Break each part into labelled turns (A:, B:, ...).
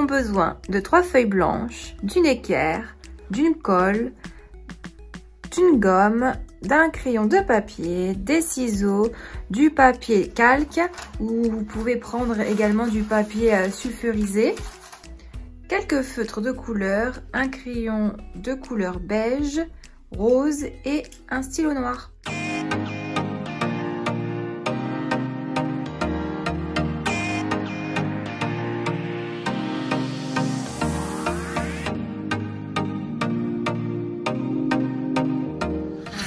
A: besoin de 3 feuilles blanches, d'une équerre, d'une colle, d'une gomme, d'un crayon de papier, des ciseaux, du papier calque ou vous pouvez prendre également du papier sulfurisé, quelques feutres de couleur, un crayon de couleur beige, rose et un stylo noir.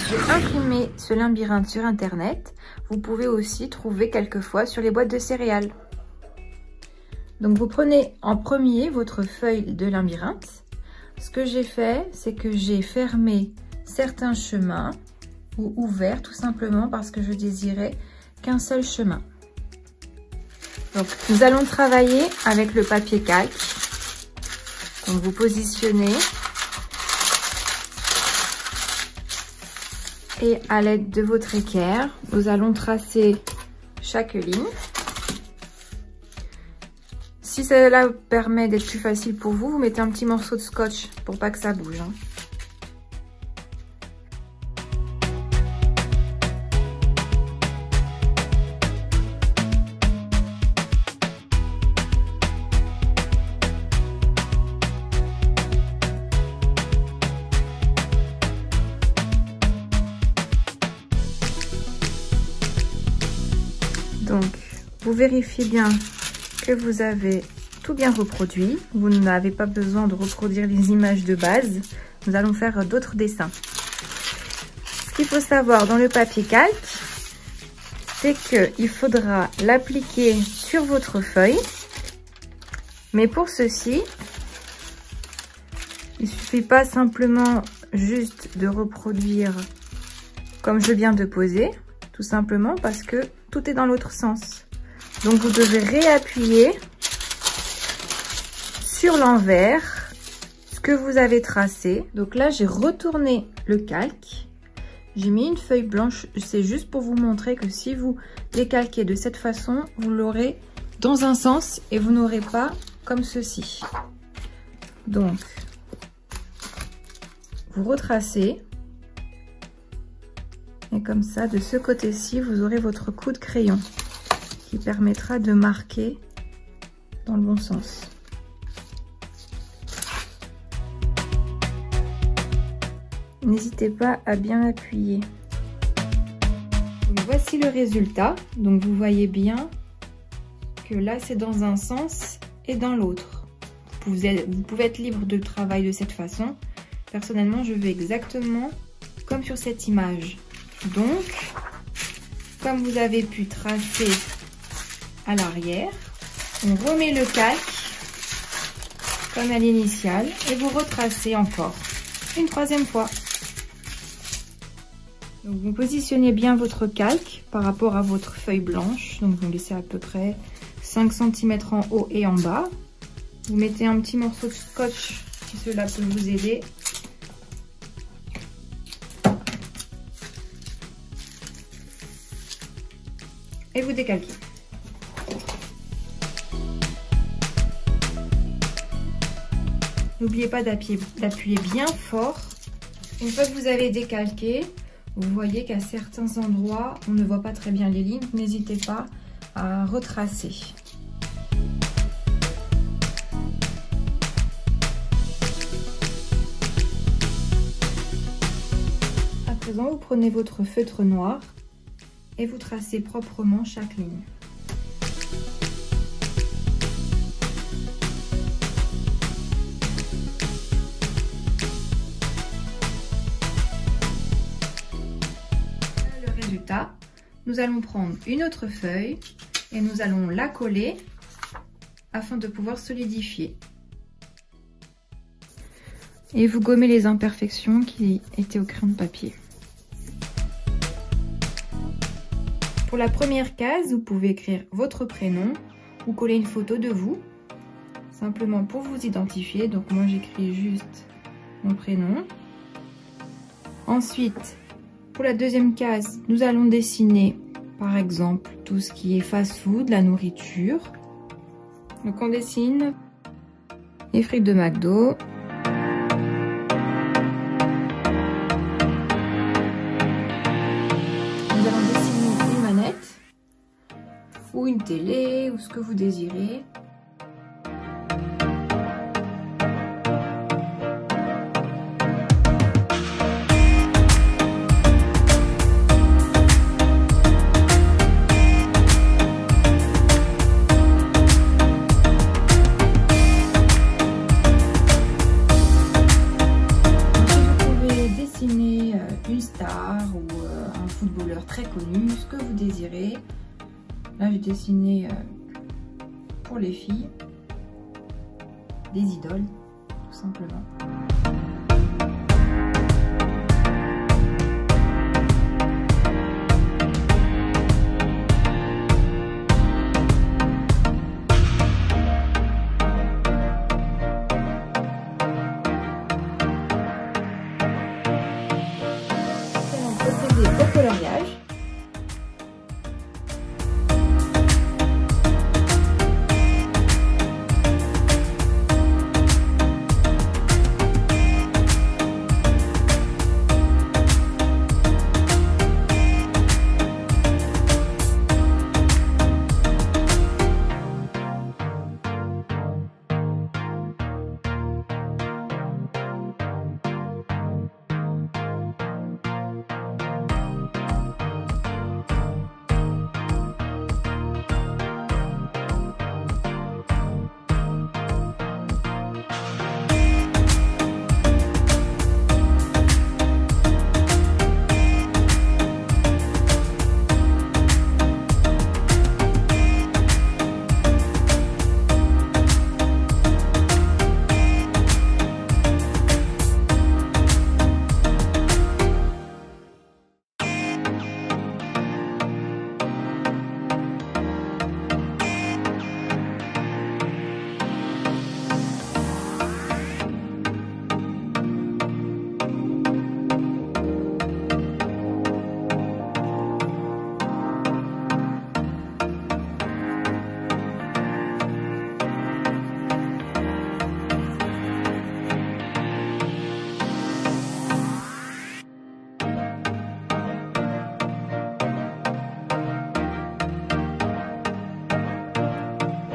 A: J'ai imprimé ce labyrinthe sur internet. Vous pouvez aussi trouver quelquefois sur les boîtes de céréales. Donc vous prenez en premier votre feuille de labyrinthe. Ce que j'ai fait, c'est que j'ai fermé certains chemins ou ouvert tout simplement parce que je désirais qu'un seul chemin. Donc nous allons travailler avec le papier calque. Donc vous positionnez et à l'aide de votre équerre, nous allons tracer chaque ligne. Si cela permet d'être plus facile pour vous, vous mettez un petit morceau de scotch pour pas que ça bouge. Donc, vous vérifiez bien que vous avez tout bien reproduit. Vous n'avez pas besoin de reproduire les images de base. Nous allons faire d'autres dessins. Ce qu'il faut savoir dans le papier calque, c'est qu'il faudra l'appliquer sur votre feuille. Mais pour ceci, il ne suffit pas simplement juste de reproduire comme je viens de poser, tout simplement parce que tout est dans l'autre sens. Donc vous devez réappuyer sur l'envers ce que vous avez tracé. Donc là j'ai retourné le calque, j'ai mis une feuille blanche, c'est juste pour vous montrer que si vous décalquez de cette façon, vous l'aurez dans un sens et vous n'aurez pas comme ceci. Donc vous retracez et comme ça de ce côté-ci vous aurez votre coup de crayon qui permettra de marquer dans le bon sens. N'hésitez pas à bien appuyer. Donc voici le résultat. Donc vous voyez bien que là c'est dans un sens et dans l'autre. Vous pouvez être libre de travail de cette façon. Personnellement, je vais exactement comme sur cette image. Donc, comme vous avez pu tracer à l'arrière, on remet le calque comme à l'initiale et vous retracez encore une troisième fois. Donc vous positionnez bien votre calque par rapport à votre feuille blanche. Donc vous laissez à peu près 5 cm en haut et en bas. Vous mettez un petit morceau de scotch si cela peut vous aider. Et vous décalquez. N'oubliez pas d'appuyer bien fort. Une fois que vous avez décalqué, vous voyez qu'à certains endroits, on ne voit pas très bien les lignes. N'hésitez pas à retracer. À présent, vous prenez votre feutre noir et vous tracez proprement chaque ligne. Le résultat, nous allons prendre une autre feuille et nous allons la coller afin de pouvoir solidifier. Et vous gommez les imperfections qui étaient au crayon de papier. Pour la première case, vous pouvez écrire votre prénom ou coller une photo de vous, simplement pour vous identifier. Donc moi j'écris juste mon prénom. Ensuite, pour la deuxième case, nous allons dessiner par exemple tout ce qui est fast-food, la nourriture. Donc on dessine les frites de McDo. Nous allons dessiner une manette ou une télé ou ce que vous désirez. Une star ou un footballeur très connu, ce que vous désirez. Là, j'ai dessiné pour les filles des idoles, tout simplement. Au coloriage.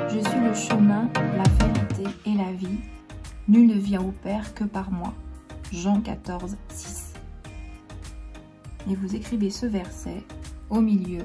A: Je suis le chemin, la vérité et la vie. Nul ne vient au Père que par moi. Jean 14, 6. Et vous écrivez ce verset au milieu